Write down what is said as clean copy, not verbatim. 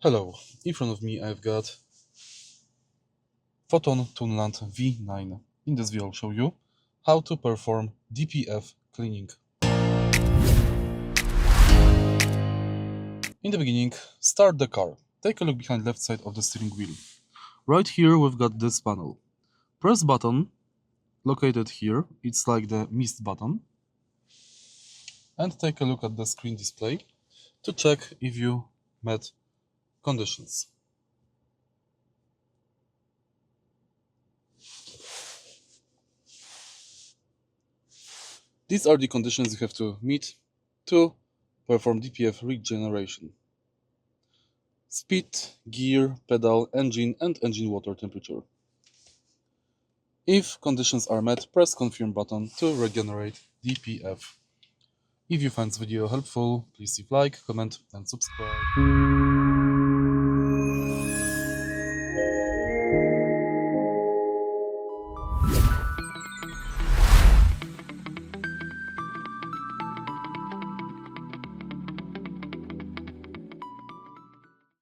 Hello, in front of me I've got FOTON Tunland V9. In this video I'll show you how to perform DPF cleaning. In the beginning, start the car. Take a look behind left side of the steering wheel. Right here we've got this panel. Press button located here, it's like the mist button, and take a look at the screen display to check if you met conditions. These are the conditions you have to meet to perform DPF regeneration: speed, gear, pedal, engine and engine water temperature. If conditions are met, press confirm button to regenerate DPF. If you find this video helpful, please leave like, comment and subscribe.